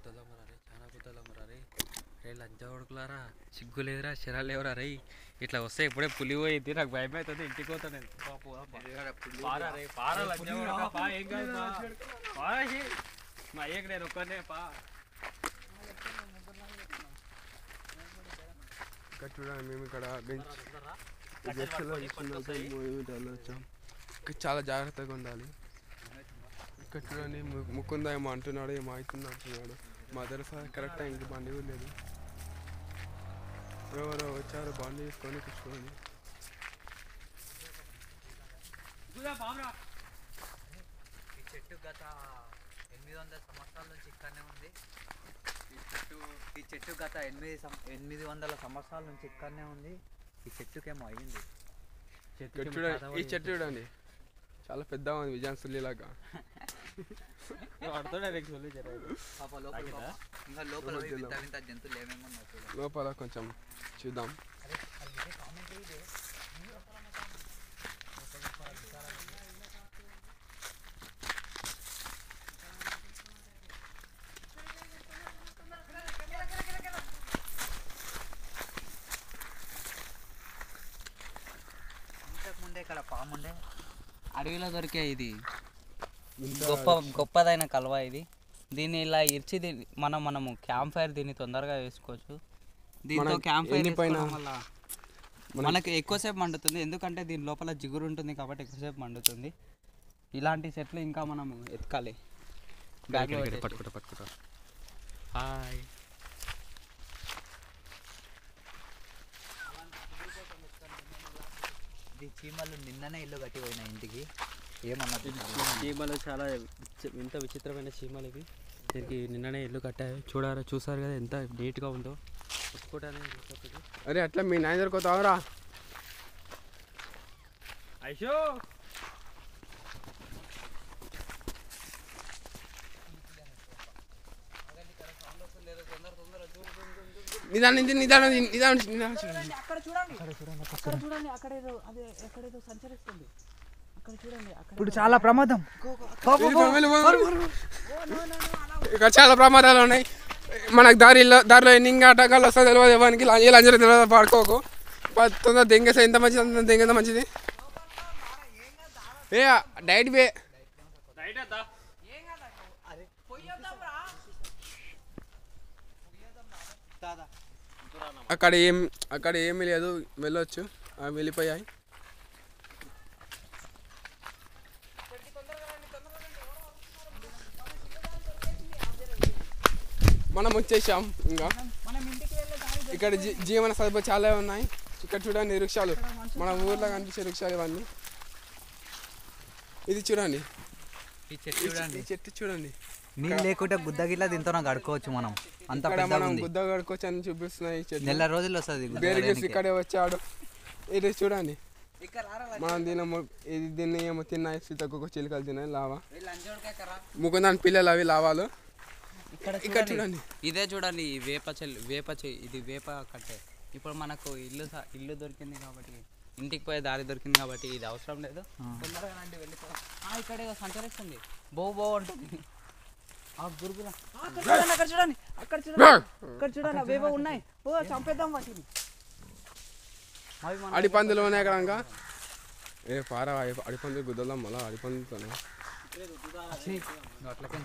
గుద్దలమ్మరా రే, చాలా గుద్దలమ్మరా రే. రే లంచా కొడుకులారా, సిగ్గు లేదురా, శరాలు లేవురా రే. ఇట్లా వస్తే ఇప్పుడే పులి పోయింది, నాకు భయం అవుతుంది, ఇంటికి పోతాను నేను. పారా రే, పారా లంచా కొడుకా, పా, ఏం కాదు పా. పారాసి మా అయ్యకి నేను ఒక్కనే పా. ఇక్కడ చూడండి, మేము ఇక్కడ బెంచ్ వచ్చాం. ఇక్కడ చాలా జాగ్రత్తగా ఉండాలి. ఇక్కడ చూడండి, ముక్కుందా ఏమో అంటున్నాడు, ఏమో అవుతుంది అంటున్నాడు. మా దర్శా కరెక్ట్ టైంకి బండి కూడా లేదు. ఎవరో వచ్చారు బండి తీసుకొని కూర్చోండి. ఈ చెట్టు గత 800 సంవత్సరాల నుంచి ఇక్కడనే ఉంది. ఈ చెట్టు గత 800 సంవత్సరాల నుంచి ఇక్కడనే ఉంది. ఈ చెట్టుకేమో అయ్యింది. ఈ చెట్టు చూడండి, చాలా పెద్దగా ఉంది, విజయాన్ సుల్లిలాగా. లోపల కొంచెం చూద్దాం. ఇంతకుముందే ఇక్కడ పాముండే, అడవిలో దొరికే ఇది గొప్పదైన కలవ ఇది. దీన్ని ఇలా ఇర్చి మనము క్యాంప్ ఫైర్ దీన్ని తొందరగా వేసుకోవచ్చు. దీంతో క్యాంప్ ఫైర్ వల్ల మనకి ఎక్కువసేపు మండుతుంది, ఎందుకంటే దీని లోపల జిగురు ఉంటుంది కాబట్టి ఎక్కువసేపు మండుతుంది. ఇలాంటి చెట్లు ఇంకా మనము ఎత్తుకాలి. పట్టుకుంటా హాయ్. ఇది చీమలు నిన్ననే ఇల్లు కట్టి పోయిన ఇంటికి. ఏమన్నా చీమలు చాలా ఎంత విచిత్రమైన చీమలు ఇవి. దీనికి నిన్ననే ఇల్లు కట్టాయి. చూసారు కదా ఎంత నీట్గా ఉందో. అరే అట్లా మీ నాయన దొరుకుతావురా ఐషో. నిదానం ఇప్పుడు చాలా ప్రమాదం, ఇక్కడ చాలా ప్రమాదాలు ఉన్నాయి. మనకు దారిలో ఎన్ని ఆటంకాలు వస్తా తెలియదు. ఎవరికి లంజరీ తెలియదు, పడుకోకు. తొందర దెంగేస్తే ఎంత మంచిది, అంత దెంగేంత మంచిది. ఏ డైట్ వే అక్కడ ఏమీ లేదు, వెళ్ళొచ్చు. వెళ్ళిపోయాయి. మనం వచ్చేసాం. ఇంకా ఇక్కడ జీవన సదుపాయాలు చాలా ఉన్నాయి. ఇక్కడ చూడండి రిక్షాలు, మన ఊర్లో కనిపించే రిక్షాలు ఇవన్నీ. ఇది చూడండి, ఈ చెట్టు చూడండి. నీళ్ళు లేకుంటే గుద్దగిల్ల దీంతో గడుకోవచ్చు మనం. అంత మనం గుద్ద గడుకోవచ్చు అని చూపిస్తున్నాయి. నెల రోజులు వస్తుంది. ఇక్కడే వచ్చాడు. ఇది చూడండి, మనం దీన్ని ఏమో తిన్నాయి. సీతకొక చిలుకలు తిన్నాయి. లావా ముకుందాని పిల్లలు అవి లావాలు. ఇక్కడ చూడండి, ఇదే చూడండి ఇది వేప కట్టే. ఇప్పుడు మనకు ఇల్లు దొరికింది కాబట్టి, ఇంటికి పోయే దారి దొరికింది కాబట్టి ఇది అవసరం లేదు. తొందరగా రండి, వెళ్ళిపోతాం. ఇక్కడ సంచరిస్తుంది, బో ఉంటుంది. అక్కడ చూడండి అవేవో ఉన్నాయి. చంపేద్దాం వాటిని. అడిపందులు ఉన్నాయి అక్కడ. ఏ పారా అడిపందులు గుద్దలం మళ్ళీ అడిపందులతో అట్లకే